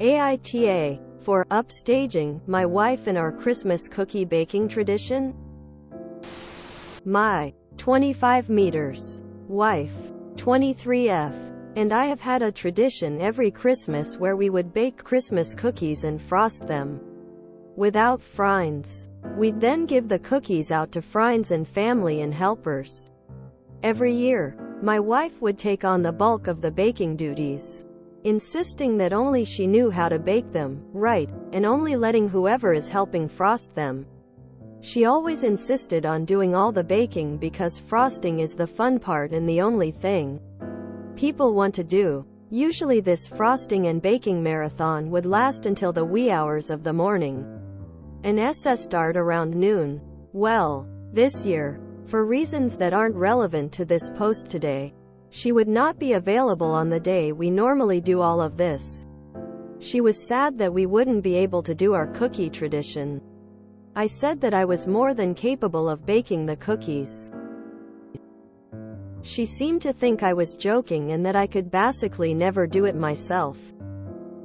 AITA, for upstaging my wife and our Christmas cookie baking tradition. My 25 meters wife, 23F, and I have had a tradition every Christmas where we would bake Christmas cookies and frost them without friends. We'd then give the cookies out to friends and family and helpers. Every year, my wife would take on the bulk of the baking duties, insisting that only she knew how to bake them right, and only letting whoever is helping frost them. She always insisted on doing all the baking because frosting is the fun part and the only thing people want to do. Usually this frosting and baking marathon would last until the wee hours of the morning, and start around noon. Well, this year, for reasons that aren't relevant to this post today, she would not be available on the day we normally do all of this. She was sad that we wouldn't be able to do our cookie tradition. I said that I was more than capable of baking the cookies. She seemed to think I was joking and that I could basically never do it myself.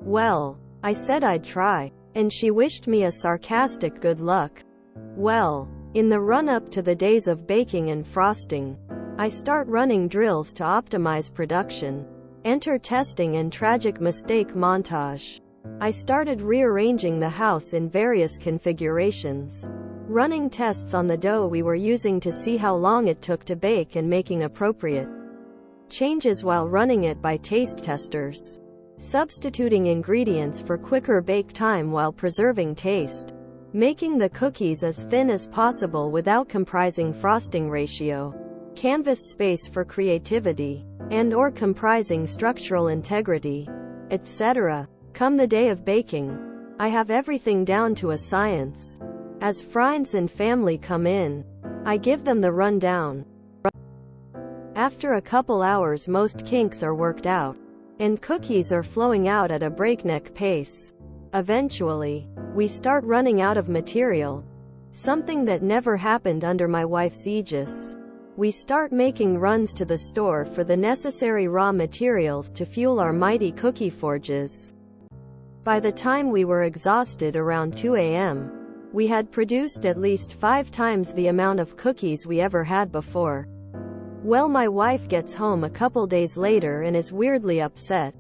Well, I said I'd try, and she wished me a sarcastic good luck. Well, in the run-up to the days of baking and frosting, I start running drills to optimize production. Enter testing and tragic mistake montage. I started rearranging the house in various configurations, running tests on the dough we were using to see how long it took to bake and making appropriate changes while running it by taste testers, substituting ingredients for quicker bake time while preserving taste, making the cookies as thin as possible without comprising frosting ratio, canvas space for creativity, and/or comprising structural integrity, etc. Come the day of baking, I have everything down to a science. As friends and family come in, I give them the rundown. After a couple hours most kinks are worked out, and cookies are flowing out at a breakneck pace. Eventually, we start running out of material, something that never happened under my wife's aegis. We start making runs to the store for the necessary raw materials to fuel our mighty cookie forges. By the time we were exhausted around 2 a.m., we had produced at least 5 times the amount of cookies we ever had before. Well, my wife gets home a couple days later and is weirdly upset.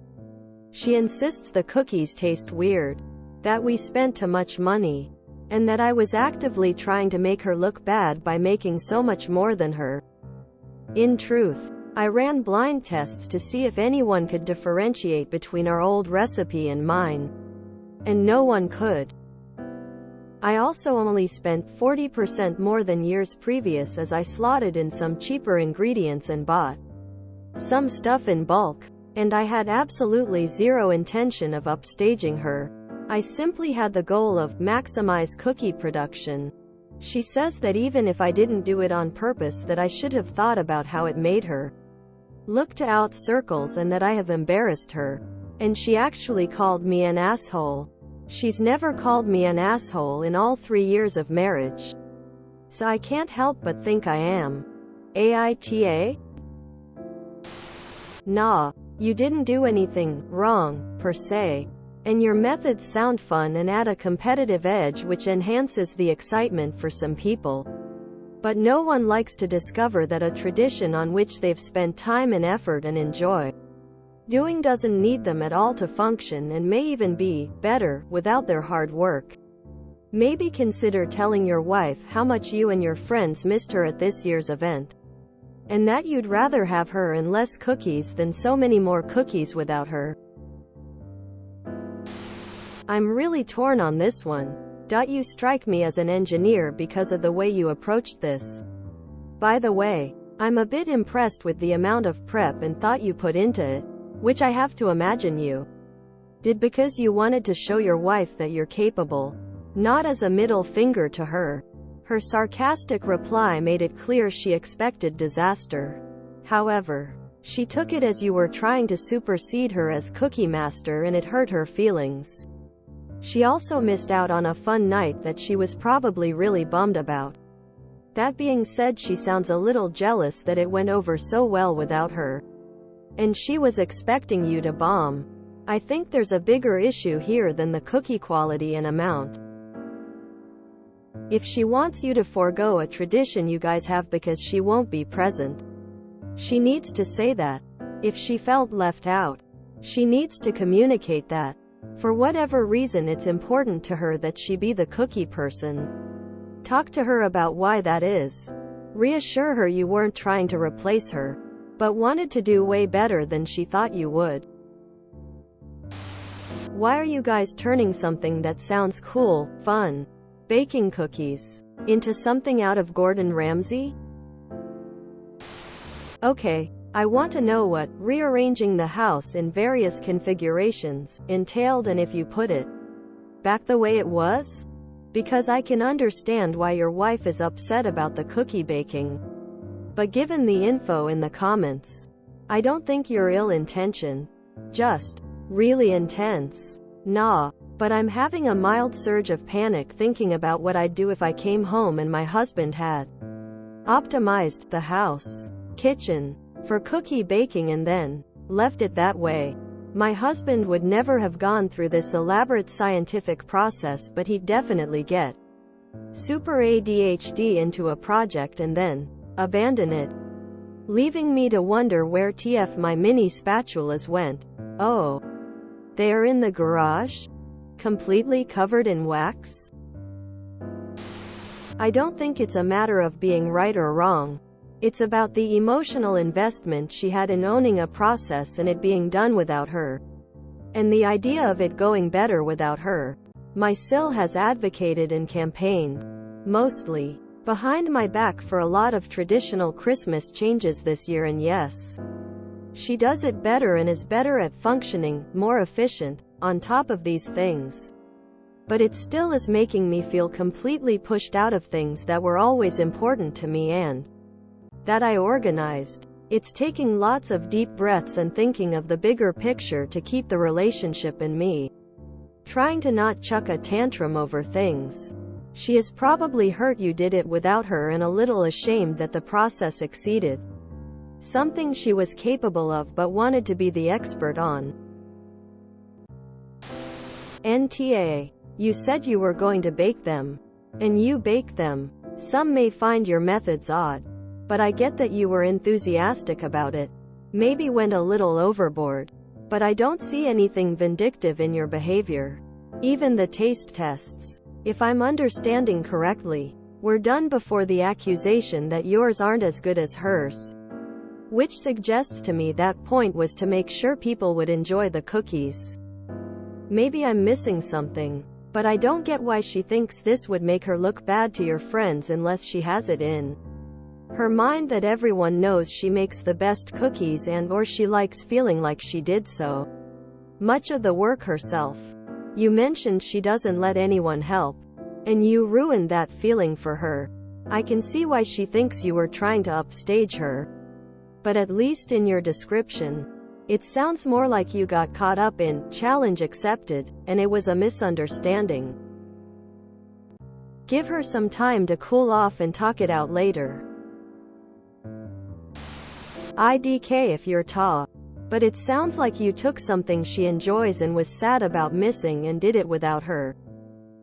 She insists the cookies taste weird, that we spent too much money, and that I was actively trying to make her look bad by making so much more than her. In truth, I ran blind tests to see if anyone could differentiate between our old recipe and mine, and no one could. I also only spent 40% more than years previous as I slotted in some cheaper ingredients and bought some stuff in bulk, and I had absolutely zero intention of upstaging her. I simply had the goal of maximize cookie production. She says that even if I didn't do it on purpose, that I should have thought about how it made her look to out circles and that I have embarrassed her. And she actually called me an asshole. She's never called me an asshole in all 3 years of marriage, so I can't help but think I am. AITA? Nah, you didn't do anything wrong, per se. And your methods sound fun and add a competitive edge which enhances the excitement for some people. But no one likes to discover that a tradition on which they've spent time and effort and enjoy doing doesn't need them at all to function and may even be better without their hard work. Maybe consider telling your wife how much you and your friends missed her at this year's event, and that you'd rather have her and less cookies than so many more cookies without her. I'm really torn on this one. You strike me as an engineer because of the way you approached this. By the way, I'm a bit impressed with the amount of prep and thought you put into it, which I have to imagine you did because you wanted to show your wife that you're capable, not as a middle finger to her. Her sarcastic reply made it clear she expected disaster. However, she took it as you were trying to supersede her as cookie master and it hurt her feelings. She also missed out on a fun night that she was probably really bummed about. That being said, she sounds a little jealous that it went over so well without her, and she was expecting you to bomb. I think there's a bigger issue here than the cookie quality and amount. If she wants you to forego a tradition you guys have because she won't be present, she needs to say that. If she felt left out, she needs to communicate that. For whatever reason it's important to her that she be the cookie person. Talk to her about why that is. Reassure her you weren't trying to replace her, but wanted to do way better than she thought you would. Why are you guys turning something that sounds cool, fun, baking cookies, into something out of Gordon Ramsay? Okay, I want to know what rearranging the house in various configurations entailed and if you put it back the way it was? Because I can understand why your wife is upset about the cookie baking. But given the info in the comments, I don't think you're ill-intentioned. Just really intense. Nah, but I'm having a mild surge of panic thinking about what I'd do if I came home and my husband had optimized the house, kitchen, for cookie baking and then left it that way. My husband would never have gone through this elaborate scientific process, but he'd definitely get super ADHD into a project and then abandon it, leaving me to wonder where TF my mini spatulas went. Oh, they are in the garage, completely covered in wax? I don't think it's a matter of being right or wrong. It's about the emotional investment she had in owning a process and it being done without her. And the idea of it going better without her. My Sil has advocated and campaigned, mostly behind my back, for a lot of traditional Christmas changes this year, and yes, she does it better and is better at functioning, more efficient, on top of these things. But it still is making me feel completely pushed out of things that were always important to me and that I organized. It's taking lots of deep breaths and thinking of the bigger picture to keep the relationship and me trying to not chuck a tantrum over things. She is probably hurt you did it without her and a little ashamed that the process exceeded something she was capable of but wanted to be the expert on. NTA. You said you were going to bake them. And you baked them. Some may find your methods odd, but I get that you were enthusiastic about it. Maybe went a little overboard. But I don't see anything vindictive in your behavior. Even the taste tests, if I'm understanding correctly, were done before the accusation that yours aren't as good as hers. Which suggests to me that point was to make sure people would enjoy the cookies. Maybe I'm missing something, but I don't get why she thinks this would make her look bad to your friends unless she has it in her mind that everyone knows she makes the best cookies and/or she likes feeling like she did so much of the work herself. You mentioned she doesn't let anyone help, and you ruined that feeling for her. I can see why she thinks you were trying to upstage her. But at least in your description, it sounds more like you got caught up in challenge accepted, and it was a misunderstanding. Give her some time to cool off and talk it out later. IDK if you're Ta. But it sounds like you took something she enjoys and was sad about missing and did it without her.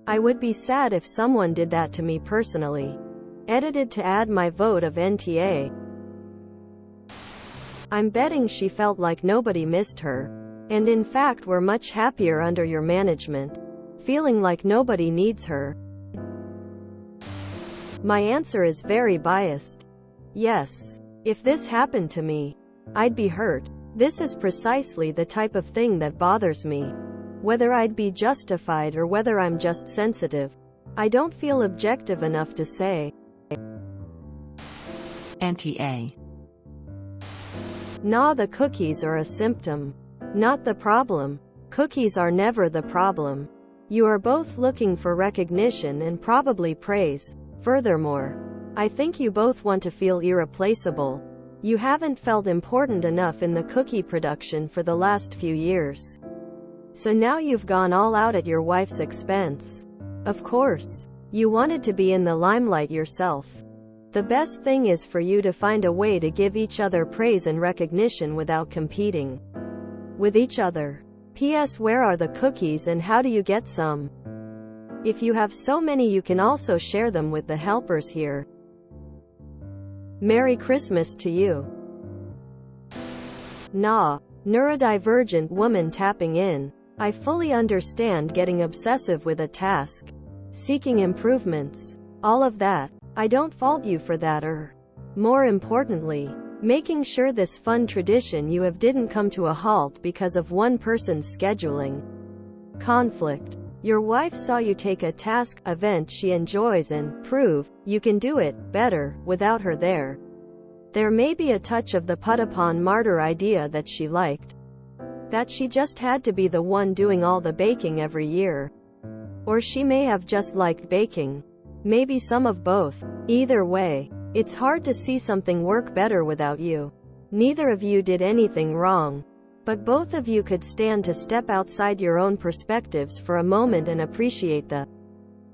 I would be sad if someone did that to me personally. Edited to add my vote of NTA. I'm betting she felt like nobody missed her, and in fact were much happier under your management, feeling like nobody needs her. My answer is very biased. Yes. If this happened to me, I'd be hurt. This is precisely the type of thing that bothers me. Whether I'd be justified or whether I'm just sensitive, I don't feel objective enough to say. NTA. Nah, the cookies are a symptom, not the problem. Cookies are never the problem. You are both looking for recognition and probably praise. Furthermore, I think you both want to feel irreplaceable. You haven't felt important enough in the cookie production for the last few years. So now you've gone all out at your wife's expense. Of course, you wanted to be in the limelight yourself. The best thing is for you to find a way to give each other praise and recognition without competing with each other. P.S. Where are the cookies and how do you get some? If you have so many, you can also share them with the helpers here. Merry Christmas to you. Nah. Neurodivergent woman tapping in. I fully understand getting obsessive with a task. Seeking improvements. All of that. I don't fault you for that more importantly, making sure this fun tradition you have didn't come to a halt because of one person's scheduling conflict. Your wife saw you take a task, event she enjoys and prove you can do it better without her there. There may be a touch of the put upon martyr idea that she liked. That she just had to be the one doing all the baking every year. Or she may have just liked baking. Maybe some of both. Either way, it's hard to see something work better without you. Neither of you did anything wrong. But both of you could stand to step outside your own perspectives for a moment and appreciate the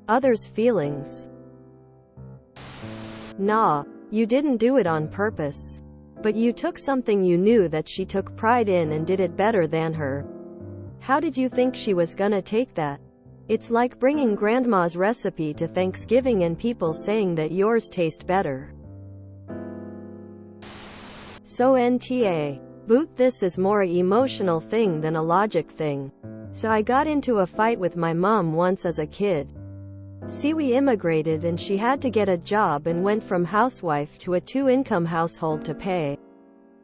other's feelings. Nah, you didn't do it on purpose. But you took something you knew that she took pride in and did it better than her. How did you think she was gonna take that? It's like bringing grandma's recipe to Thanksgiving and people saying that yours tastes better. So NTA. Boot, this is more a emotional thing than a logic thing. So I got into a fight with my mom once as a kid. See, we immigrated and she had to get a job and went from housewife to a 2-income household to pay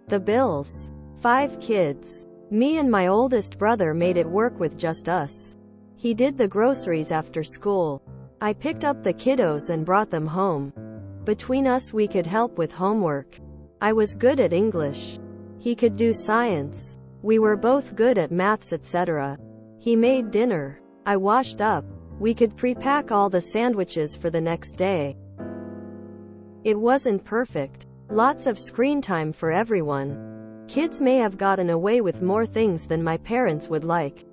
the bills. 5 kids. Me and my oldest brother made it work with just us. He did the groceries after school. I picked up the kiddos and brought them home. Between us we could help with homework. I was good at English. He could do science. We were both good at maths, etc. He made dinner. I washed up. We could pre-pack all the sandwiches for the next day. It wasn't perfect. Lots of screen time for everyone. Kids may have gotten away with more things than my parents would like.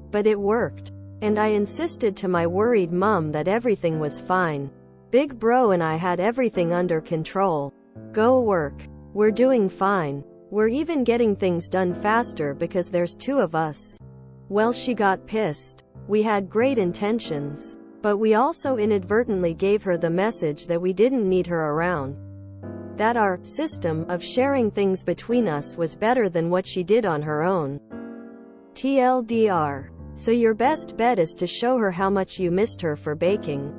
But it worked. And I insisted to my worried mom that everything was fine. Big bro and I had everything under control. Go work. We're doing fine. We're even getting things done faster because there's 2 of us. Well, she got pissed. We had great intentions. But we also inadvertently gave her the message that we didn't need her around. That our system of sharing things between us was better than what she did on her own. TLDR. So your best bet is to show her how much you missed her for baking.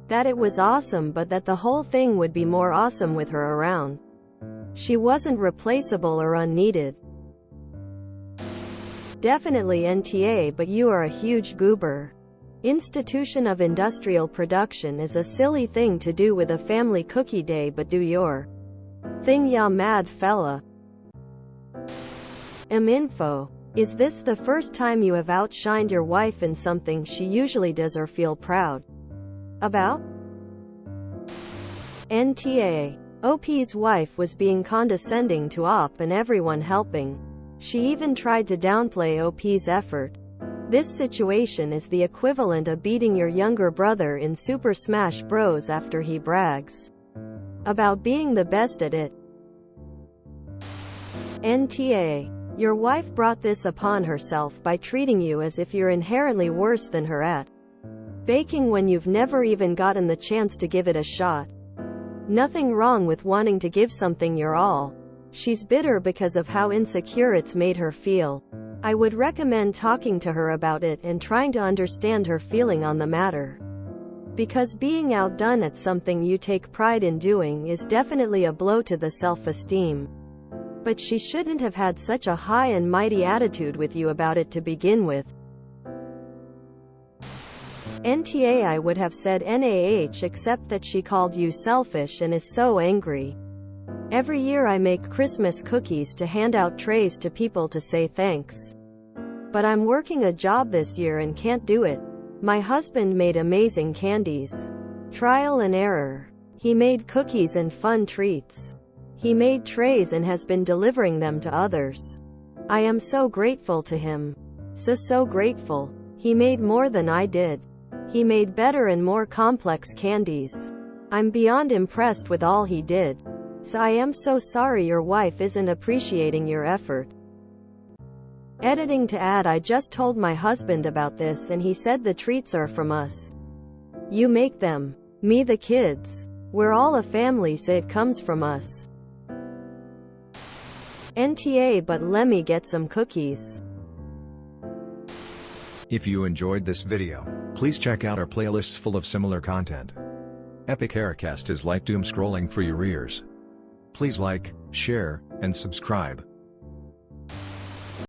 That it was awesome, but that the whole thing would be more awesome with her around. She wasn't replaceable or unneeded. Definitely NTA, but you are a huge goober. Institution of industrial production is a silly thing to do with a family cookie day, but do your thing, ya mad fella. Info. Is this the first time you have outshined your wife in something she usually does or feel proud about? NTA. OP's wife was being condescending to OP and everyone helping. She even tried to downplay OP's effort. This situation is the equivalent of beating your younger brother in Super Smash Bros. After he brags about being the best at it. NTA. Your wife brought this upon herself by treating you as if you're inherently worse than her at baking when you've never even gotten the chance to give it a shot. Nothing wrong with wanting to give something your all. She's bitter because of how insecure it's made her feel. I would recommend talking to her about it and trying to understand her feeling on the matter. Because being outdone at something you take pride in doing is definitely a blow to the self-esteem. But she shouldn't have had such a high and mighty attitude with you about it to begin with. NTA. I would have said NAH, except that she called you selfish and is so angry. Every year I make Christmas cookies to hand out trays to people to say thanks. But I'm working a job this year and can't do it. My husband made amazing candies. Trial and error. He made cookies and fun treats. He made trays and has been delivering them to others. I am so grateful to him. So grateful. He made more than I did. He made better and more complex candies. I'm beyond impressed with all he did. So I am so sorry your wife isn't appreciating your effort. Editing to add, I just told my husband about this and he said the treats are from us. You make them. Me the kids. We're all a family, so it comes from us. NTA, but lemme get some cookies. If you enjoyed this video, please check out our playlists full of similar content. Epic Aircast is like doom scrolling for your ears. Please like, share, and subscribe.